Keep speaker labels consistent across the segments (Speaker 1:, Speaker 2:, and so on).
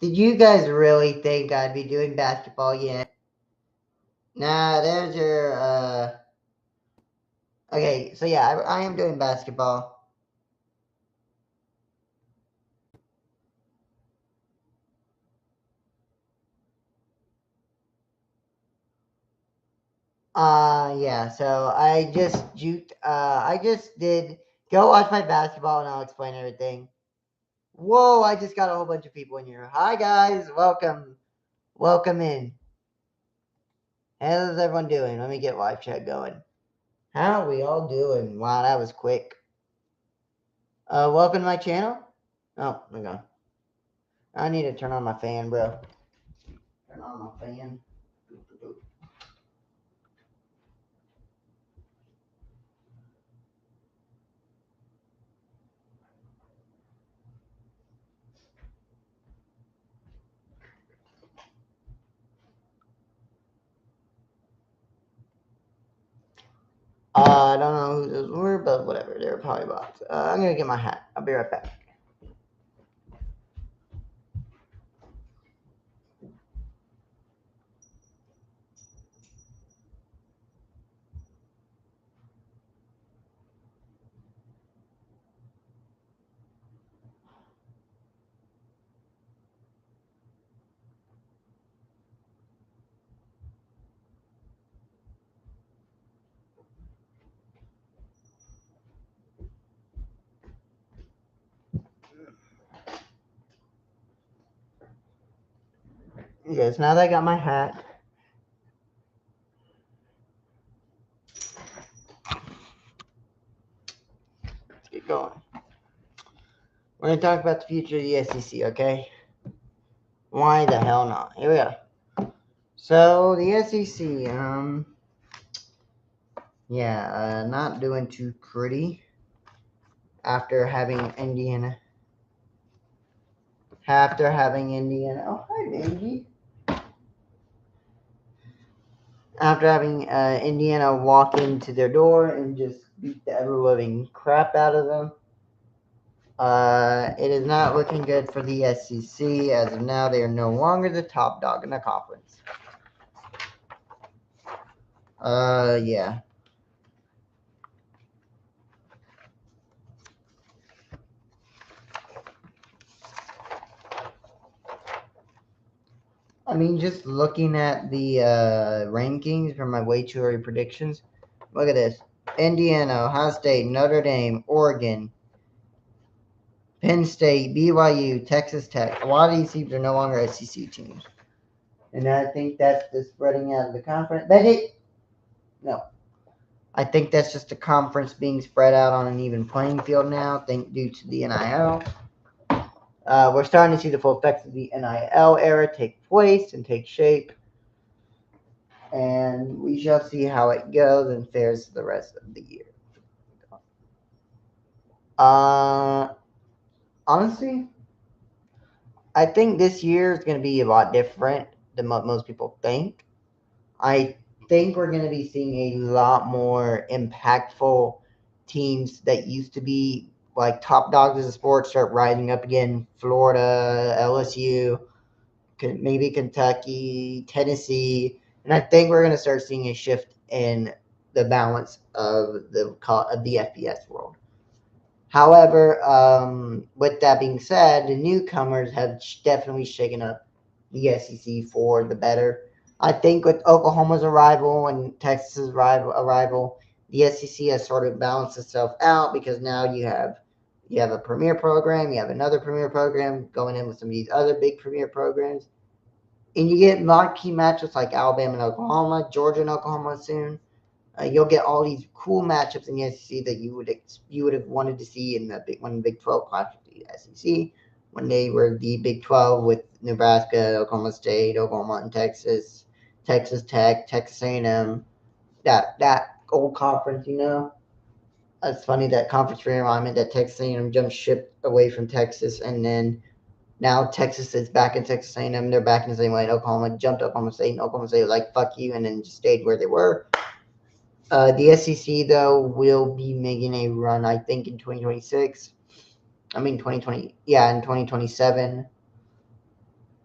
Speaker 1: Did you guys really think I'd be doing basketball yet? Nah, there's your, okay, so yeah, I am doing basketball. Yeah, so I just juked, I just did, go watch my basketball and I'll explain everything. Whoa, I just got a whole bunch of people in here. Hi, guys, welcome in. How's everyone doing? Let me get live chat going. How are we all doing? Wow, that was quick. Welcome to my channel. Oh, okay. I need to turn on my fan, bro. Turn on my fan. I don't know who those were, but whatever. They're probably bots. I'm gonna get my hat. I'll be right back. Yes, now that I got my hat. Let's get going. We're gonna talk about the future of the SEC, okay? Why the hell not? Here we go. So the SEC, yeah, not doing too pretty after having Indiana. Oh, hi, Benji. After having Indiana walk into their door and just beat the ever living crap out of them. It is not looking good for the SEC. As of now, they are no longer the top dog in the conference. Yeah. I mean, just looking at the rankings from my way too early predictions, look at this. Indiana, Ohio State, Notre Dame, Oregon, Penn State, BYU, Texas Tech. A lot of these teams are no longer SEC teams. And I think that's the spreading out of the conference. No. I think that's just the conference being spread out on an even playing field now, due to the NIL. We're starting to see the full effects of the NIL era take place and take shape. And we shall see how it goes and fares the rest of the year. Honestly, I think this year is going to be a lot different than what most people think. I think we're going to be seeing a lot more impactful teams that used to be like top dogs as a sport start rising up again. Florida, LSU, maybe Kentucky, Tennessee, and I think we're going to start seeing a shift in the balance of the FBS world. However, with that being said, the newcomers have definitely shaken up the SEC for the better. I think with Oklahoma's arrival and Texas's arrival, the SEC has sort of balanced itself out because now you have a premier program, you have another premier program going in with some of these other big premier programs, and you get marquee matchups like Alabama and Oklahoma, Georgia and Oklahoma soon. You'll get all these cool matchups in the SEC that you would have wanted to see in the Big 12 clash with the SEC when they were the Big 12 with Nebraska, Oklahoma State, Oklahoma and Texas, Texas Tech, Texas A&M. That old conference, you know. It's funny that conference realignment that Texas A&M jumped ship away from Texas, and then now Texas is back in Texas A&M. They're back in the same way. Oklahoma jumped Oklahoma State, and Oklahoma State was like fuck you, and then just stayed where they were. The SEC, though, will be making a run, I think, in 2026. I mean, 2020. Yeah, in 2027.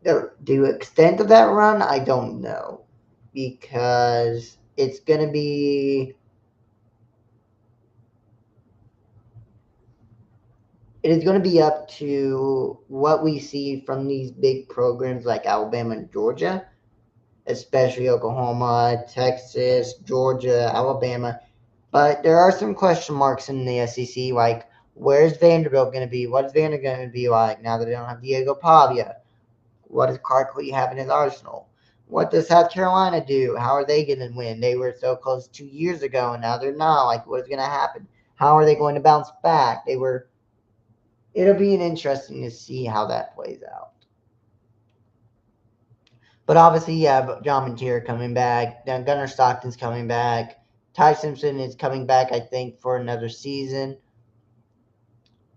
Speaker 1: The extent of that run, I don't know, because it's gonna be it is going to be up to what we see from these big programs like Alabama and Georgia, especially Oklahoma, Texas, Georgia, Alabama. But there are some question marks in the SEC, like where's Vanderbilt going to be? What is Vanderbilt going to be like now that they don't have Diego Pavia? What does Clark Lee have in his arsenal? What does South Carolina do? How are they going to win? They were so close 2 years ago, and now they're not. Like, what is going to happen? How are they going to bounce back? It'll be an interesting to see how that plays out. But obviously, you have John Mantier coming back. Then Gunnar Stockton's coming back. Ty Simpson is coming back, I think, for another season.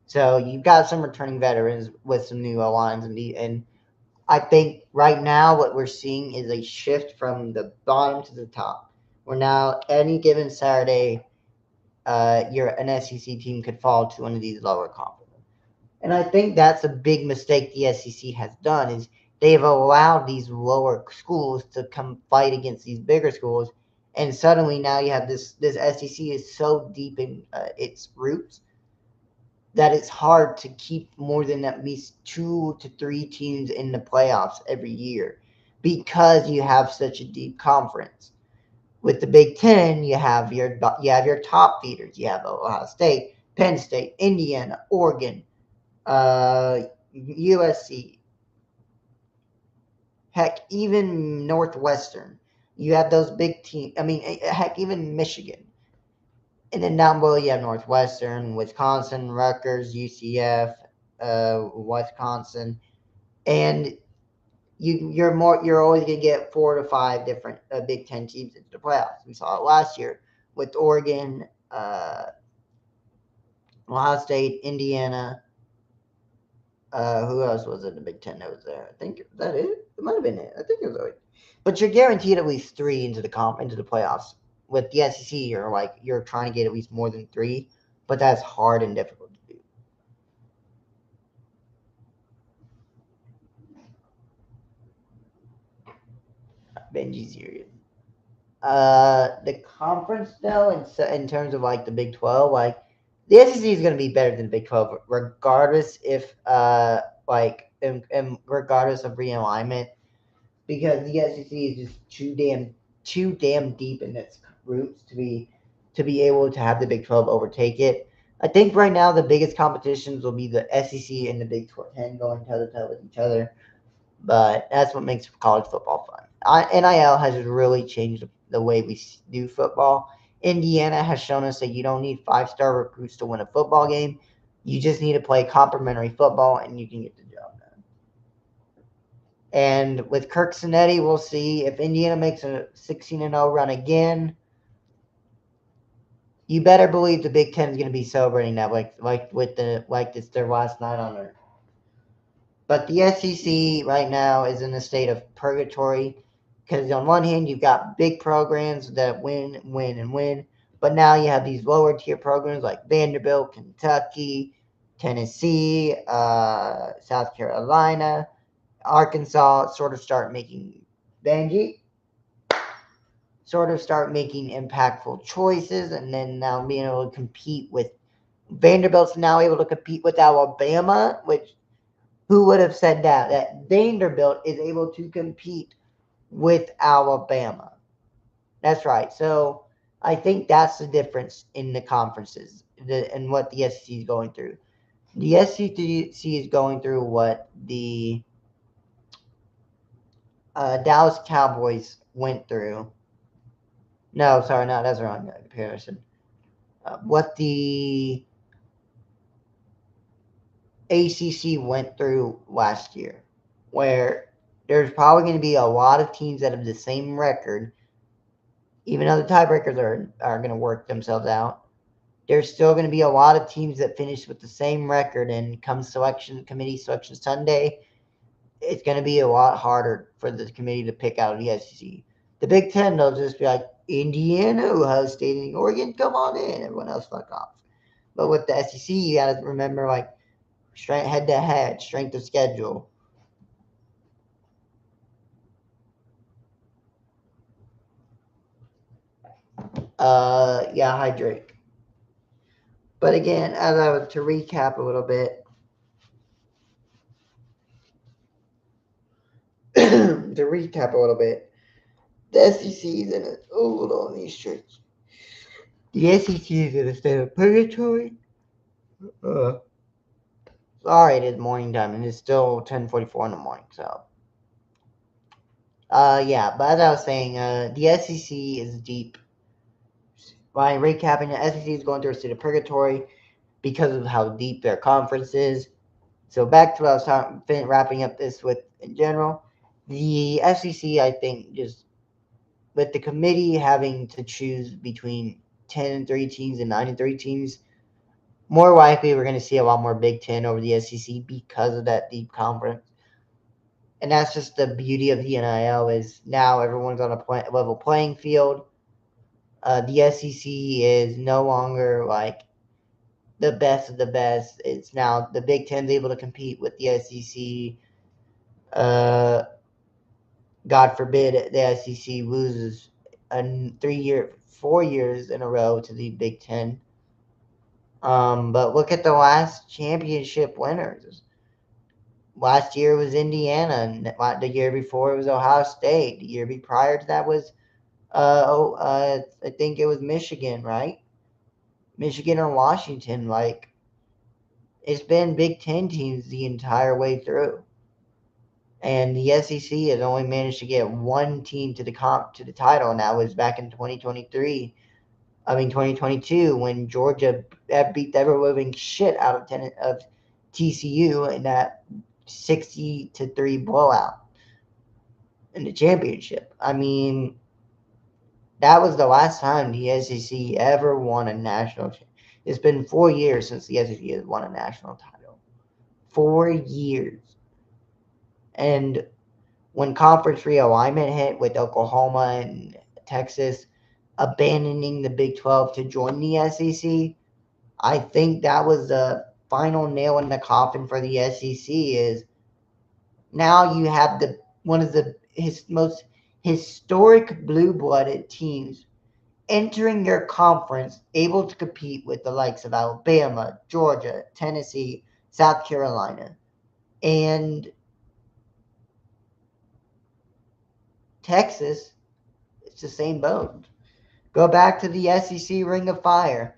Speaker 1: So you've got some returning veterans with some new lines, and I think right now what we're seeing is a shift from the bottom to the top. Where now any given Saturday, you're an SEC team could fall to one of these lower conferences. And I think that's a big mistake the SEC has done is they've allowed these lower schools to come fight against these bigger schools, and suddenly now you have this SEC is so deep in its roots that it's hard to keep more than at least 2 to 3 teams in the playoffs every year because you have such a deep conference. With the Big Ten, you have your top feeders. You have Ohio State, Penn State, Indiana, Oregon, USC, heck, even Northwestern. You have those big teams. I mean, heck, even Michigan. And then down below, you have Northwestern, Wisconsin, Rutgers, UCF, Wisconsin, and you're always gonna get 4 to 5 different Big Ten teams into the playoffs. We saw it last year with Oregon, Ohio State, Indiana. Who else was in the Big Ten that was there? I think that it. It might have been it. I think it was it. But you're guaranteed at least three into the playoffs. With the SEC, you're trying to get at least more than three, but that's hard and difficult to do. Benji's serious. The conference though, in terms of like the Big 12, like the SEC is going to be better than the Big 12, regardless if and regardless of realignment, because the SEC is just too damn deep in its roots to be able to have the Big 12 overtake it. I think right now the biggest competitions will be the SEC and the Big 10 going toe to toe with each other, but that's what makes college football fun. NIL has really changed the way we do football. Indiana has shown us that you don't need 5-star recruits to win a football game. You just need to play complementary football, and you can get the job done. And with Kirk Cinetti, we'll see if Indiana makes a 16-0 run again. You better believe the Big Ten is going to be celebrating that, like it's their last night on earth. But the SEC right now is in a state of purgatory because on one hand you've got big programs that win, win, and win, but now you have these lower tier programs like Vanderbilt, Kentucky, Tennessee, South Carolina, Arkansas Benji sort of start making impactful choices, and then now being able to compete with Vanderbilt's now able to compete with Alabama, which who would have said that Vanderbilt is able to compete with Alabama? That's right. So I think that's the difference in the conferences and what the SEC is going through. The SEC is going through what the Dallas Cowboys went through. No, sorry, no, that's wrong comparison. What the ACC went through last year, where there's probably going to be a lot of teams that have the same record, even though the tiebreakers are going to work themselves out. There's still going to be a lot of teams that finish with the same record, and come committee selection Sunday, it's going to be a lot harder for the committee to pick out the SEC. The Big Ten, they'll just be like, Indiana, Ohio State, and Oregon, come on in. Everyone else fuck off. But with the SEC, you got to remember, like, strength head to head, strength of schedule. Yeah, hydrate. But again, as I was to recap a little bit, to recap a little bit, the SEC is in a hold on these shirts. The SEC is in a state of purgatory. Uh, Sorry, it is morning time and it's still 10:44 in the morning. So, yeah. But as I was saying, the SEC is deep. By recapping, the SEC is going through a state of purgatory because of how deep their conference is. So back to what I was wrapping up this with in general. The SEC, I think, just with the committee having to choose between 10-3 teams and 9-3 teams, more likely we're going to see a lot more Big Ten over the SEC because of that deep conference. And that's just the beauty of the NIL is now everyone's on a level playing field. The SEC is no longer like the best of the best. It's now the Big Ten's able to compete with the SEC. God forbid the SEC loses 4 years in a row to the Big Ten. But look at the last championship winners. Last year was Indiana, and the year before it was Ohio State. The year prior to that was, I think it was Michigan, right? Michigan or Washington. Like it's been Big Ten teams the entire way through, and the SEC has only managed to get one team to the title, and that was back in 2023. I mean 2022 when Georgia beat the ever living shit out of TCU in that 60-3 blowout in the championship. I mean, that was the last time the SEC ever won a national. It's been 4 years since the SEC has won a national title. 4 years, and when conference realignment hit with Oklahoma and Texas abandoning the Big 12 to join the SEC, I think that was the final nail in the coffin for the SEC. Is now you have the one of the most historic blue-blooded teams entering your conference, able to compete with the likes of Alabama, Georgia, Tennessee, South Carolina, and Texas. It's the same boat. Go back to the SEC Ring of Fire.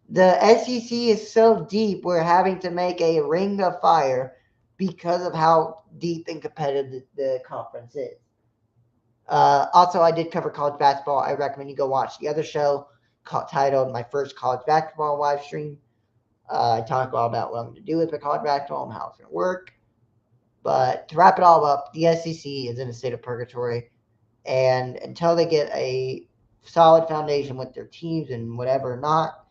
Speaker 1: The SEC is so deep, we're having to make a Ring of Fire because of how deep and competitive the conference is. Also, I did cover college basketball. I recommend you go watch the other show titled My First College Basketball Live Stream. I talk all about what I'm going to do with my college basketball and how it's going to work. But to wrap it all up, the SEC is in a state of purgatory. And until they get a solid foundation with their teams and whatever or not,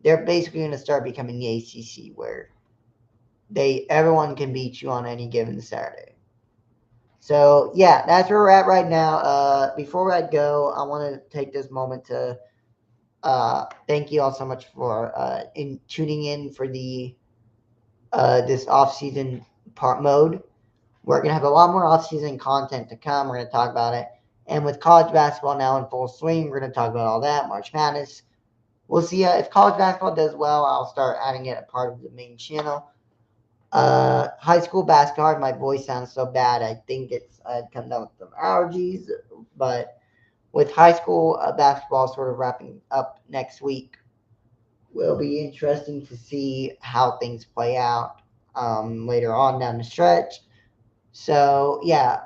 Speaker 1: they're basically going to start becoming the ACC, where everyone can beat you on any given Saturday. So yeah, that's where we're at right now. Before I go, I want to take this moment to thank you all so much for in tuning in for the this off season part mode. We're gonna have a lot more off season content to come. We're gonna talk about it, and with college basketball now in full swing, we're gonna talk about all that. March Madness. We'll see if college basketball does well. I'll start adding it a part of the main channel. High school basketball. My voice sounds so bad. I think it's come down with some allergies. But with high school basketball sort of wrapping up next week, will be interesting to see how things play out later on down the stretch. So yeah,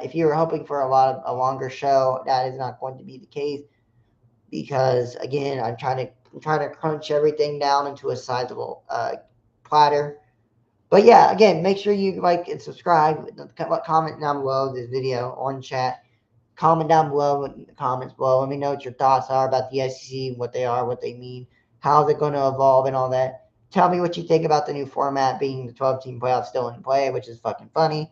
Speaker 1: if you were hoping for a longer show, that is not going to be the case because again, I'm trying to crunch everything down into a sizable platter. But yeah, again, make sure you like and subscribe. Comment down below this video on chat. Comment down below in the comments below. Let me know what your thoughts are about the SEC, what they are, what they mean, how they're going to evolve, and all that. Tell me what you think about the new format being the 12-team playoffs still in play, which is fucking funny.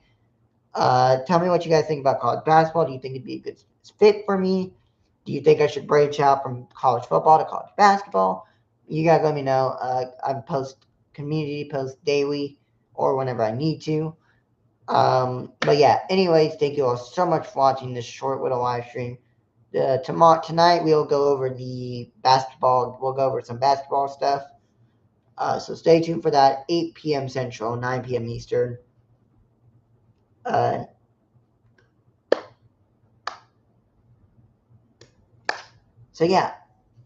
Speaker 1: Tell me what you guys think about college basketball. Do you think it'd be a good fit for me? Do you think I should branch out from college football to college basketball? You guys let me know. I post community post daily or whenever I need to. But yeah, anyways, thank you all so much for watching this short little live stream. Tonight we'll go over the basketball. We'll go over some basketball stuff. So stay tuned for that. 8 p.m. Central, 9 p.m. Eastern. Uh, so yeah,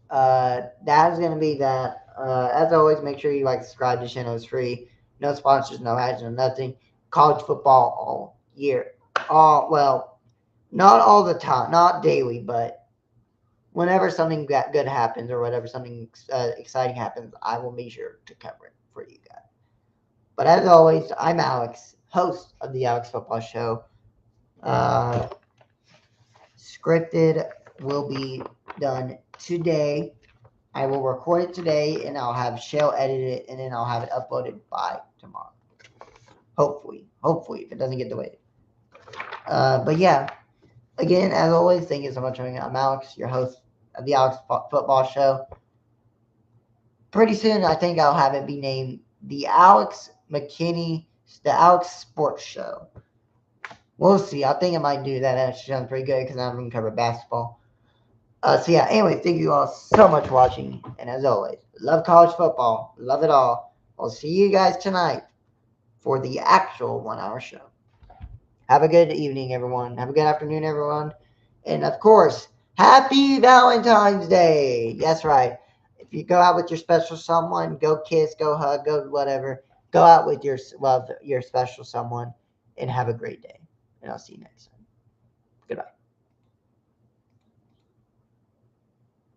Speaker 1: that is gonna be that. As always, make sure you subscribe to the channel. It's free. No sponsors, no ads, no nothing. College football all year. All well, not all the time, not daily, but whenever something good happens or whatever something exciting happens, I will be sure to cover it for you guys. But as always, I'm Alex, host of the Alex Football Show. Uh, Scripted will be done today. I will record it today, and I'll have Shell edit it, and then I'll have it uploaded by tomorrow. Hopefully, if it doesn't get delayed. But yeah, again, as always, thank you so much for having me. I'm Alex, your host of the Alex Football Show. Pretty soon, I think I'll have it be named the Alex Sports Show. We'll see. I think I might do that. That sounds pretty good because I'm going to cover basketball. So yeah, anyway, thank you all so much for watching. And as always, love college football. Love it all. I'll see you guys tonight for the actual 1 hour show. Have a good evening, everyone. Have a good afternoon, everyone. And of course, happy Valentine's Day. That's right. If you go out with your special someone, go kiss, go hug, go whatever. Go out with your love, your special someone, and have a great day. And I'll see you next time.